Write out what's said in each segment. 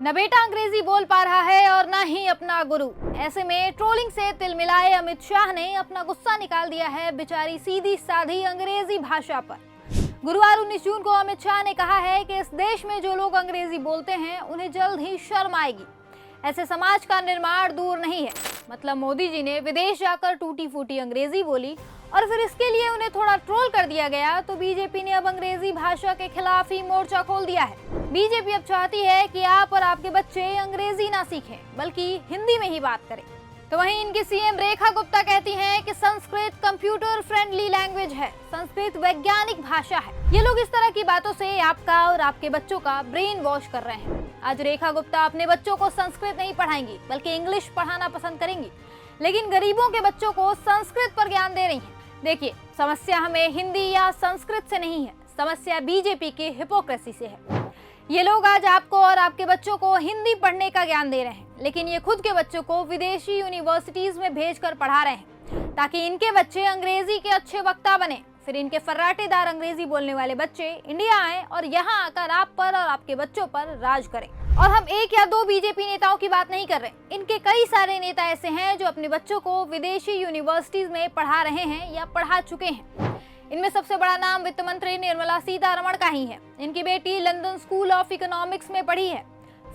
न बेटा अंग्रेजी बोल पा रहा है और न ही अपना गुरु। ऐसे में ट्रोलिंग से तिलमिलाए अमित शाह ने अपना गुस्सा निकाल दिया है बेचारी सीधी साधी अंग्रेजी भाषा पर। गुरुवार 19 जून को अमित शाह ने कहा है कि इस देश में जो लोग अंग्रेजी बोलते हैं उन्हें जल्द ही शर्म आएगी। ऐसे समाज का निर्माण दूर नहीं है। मतलब मोदी जी ने विदेश जाकर टूटी फूटी अंग्रेजी बोली और फिर इसके लिए उन्हें थोड़ा ट्रोल कर दिया गया, तो बीजेपी ने अब अंग्रेजी भाषा के खिलाफ ही मोर्चा खोल दिया है। बीजेपी अब चाहती है कि आप और आपके बच्चे अंग्रेजी ना सीखें बल्कि हिंदी में ही बात करें। तो वहीं इनकी सीएम रेखा गुप्ता कहती हैं कि संस्कृत कंप्यूटर फ्रेंडली लैंग्वेज है, संस्कृत वैज्ञानिक भाषा है। ये लोग इस तरह की बातों से आपका और आपके बच्चों का ब्रेन वॉश कर रहे हैं। आज रेखा गुप्ता अपने बच्चों को संस्कृत नहीं पढ़ाएंगी बल्कि इंग्लिश पढ़ाना पसंद करेंगी, लेकिन गरीबों के बच्चों को संस्कृत पर ज्ञान दे रही हैं। देखिए, समस्या हमें हिंदी या संस्कृत से नहीं है, समस्या बीजेपी की हिपोक्रेसी से है। ये लोग आज आपको और आपके बच्चों को हिंदी पढ़ने का ज्ञान दे रहे हैं, लेकिन ये खुद के बच्चों को विदेशी यूनिवर्सिटीज में भेजकर पढ़ा रहे हैं ताकि इनके बच्चे अंग्रेजी के अच्छे वक्ता बने। फिर इनके फर्राटेदार अंग्रेजी बोलने वाले बच्चे इंडिया आए और यहाँ आकर आप पर और आपके बच्चों पर राज करें। और हम एक या दो बीजेपी नेताओं की बात नहीं कर रहे, इनके कई सारे नेता ऐसे हैं जो अपने बच्चों को विदेशी यूनिवर्सिटीज में पढ़ा रहे हैं या पढ़ा चुके हैं। इनमें सबसे बड़ा नाम वित्त मंत्री निर्मला सीतारमण का ही है। इनकी बेटी लंदन स्कूल ऑफ इकोनॉमिक्स में पढ़ी है।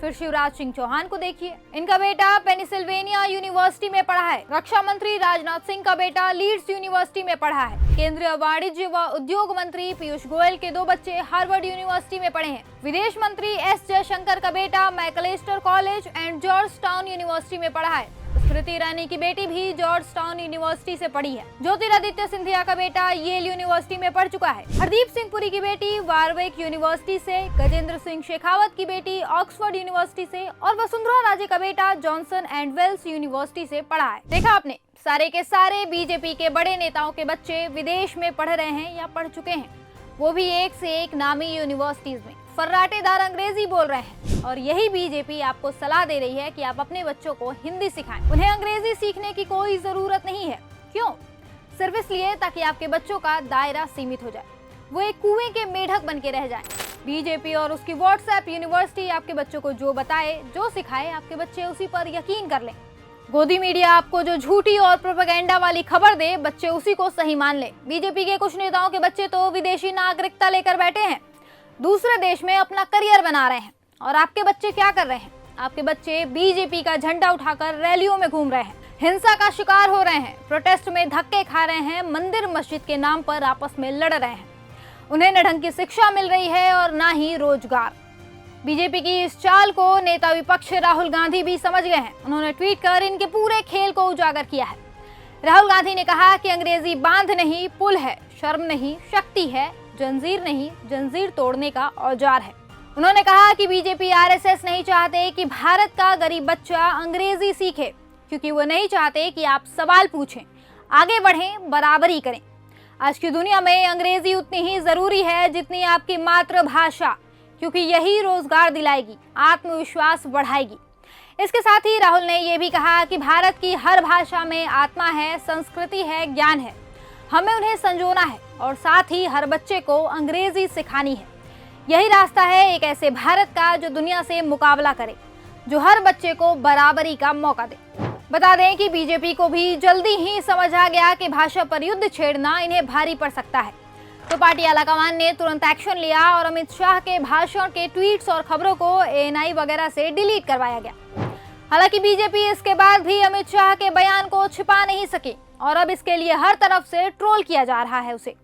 फिर शिवराज सिंह चौहान को देखिए, इनका बेटा पेनिसिल्वेनिया यूनिवर्सिटी में पढ़ा है। रक्षा मंत्री राजनाथ सिंह का बेटा लीड्स यूनिवर्सिटी में पढ़ा है। केंद्रीय वाणिज्य व उद्योग मंत्री पीयूष गोयल के 2 बच्चे हार्वर्ड यूनिवर्सिटी में पढ़े हैं। विदेश मंत्री एस जयशंकर का बेटा Macalester college and Georgetown university में पढ़ा है। स्मृति ईरानी की बेटी भी जॉर्ज टाउन यूनिवर्सिटी से पढ़ी है। ज्योतिरादित्य सिंधिया का बेटा येल यूनिवर्सिटी में पढ़ चुका है। हरदीप सिंह पुरी की बेटी वारविक यूनिवर्सिटी से, गजेंद्र सिंह शेखावत की बेटी ऑक्सफोर्ड यूनिवर्सिटी से और वसुंधरा राजे का बेटा जॉनसन एंड वेल्स यूनिवर्सिटी से पढ़ा है। देखा आपने, सारे के सारे बीजेपी के बड़े नेताओं के बच्चे विदेश में पढ़ रहे हैं या पढ़ चुके हैं, वो भी एक से एक नामी यूनिवर्सिटीज में फर्राटेदार अंग्रेजी बोल रहे हैं। और यही बीजेपी आपको सलाह दे रही है कि आप अपने बच्चों को हिंदी सिखाएं। उन्हें अंग्रेजी सीखने की कोई जरूरत नहीं है। क्यों? सिर्फ इसलिए ताकि आपके बच्चों का दायरा सीमित हो जाए, वो एक कुएं के मेढक बन के रह जाएं। बीजेपी और उसकी व्हाट्सएप यूनिवर्सिटी आपके बच्चों को जो बताए, जो सिखाए, आपके बच्चे उसी पर यकीन कर लें। गोदी मीडिया आपको जो झूठी और प्रोपेगेंडा वाली खबर दे, बच्चे उसी को सही मान ले। बीजेपी के कुछ नेताओं के बच्चे तो विदेशी नागरिकता लेकर बैठे हैं, दूसरे देश में अपना करियर बना रहे हैं। और आपके बच्चे क्या कर रहे हैं? आपके बच्चे बीजेपी का झंडा उठाकर रैलियों में घूम रहे हैं, हिंसा का शिकार हो रहे हैं, प्रोटेस्ट में धक्के खा रहे हैं, मंदिर मस्जिद के नाम पर आपस में लड़ रहे हैं। उन्हें न ढंग की शिक्षा मिल रही है और ना ही रोजगार। बीजेपी की इस चाल को नेता विपक्ष राहुल गांधी भी समझ गए हैं। उन्होंने ट्वीट कर इनके पूरे खेल को उजागर किया है। राहुल गांधी ने कहा कि अंग्रेजी बांध नहीं, पुल है, शर्म नहीं, शक्ति है, जंजीर नहीं, जंजीर तोड़ने का औजार है। उन्होंने कहा कि बीजेपी आरएसएस नहीं चाहते कि भारत का गरीब बच्चा अंग्रेजी सीखे, क्योंकि वो नहीं चाहते कि आप सवाल पूछें, आगे बढ़ें, बराबरी करें। आज की दुनिया में अंग्रेजी उतनी ही जरूरी है जितनी आपकी मातृभाषा, क्योंकि यही रोजगार दिलाएगी, आत्मविश्वास बढ़ाएगी। इसके साथ ही राहुल ने यह भी कहा कि भारत की हर भाषा में आत्मा है, संस्कृति है, ज्ञान है। हमें उन्हें संजोना है और साथ ही हर बच्चे को अंग्रेजी सिखानी है। यही रास्ता है एक ऐसे भारत का जो दुनिया से मुकाबला करे, जो हर बच्चे को बराबरी का मौका दे। बता दें कि बीजेपी को भी जल्दी ही समझ आ गया कि भाषा पर युद्ध छेड़ना इन्हें भारी पड़ सकता है, तो पार्टी आलाकमान ने तुरंत एक्शन लिया और अमित शाह के भाषण के ट्वीट्स और खबरों को एएनआई वगैरह से डिलीट करवाया गया। हालांकि बीजेपी इसके बाद भी अमित शाह के बयान को छिपा नहीं सकी और अब इसके लिए हर तरफ से ट्रोल किया जा रहा है उसे।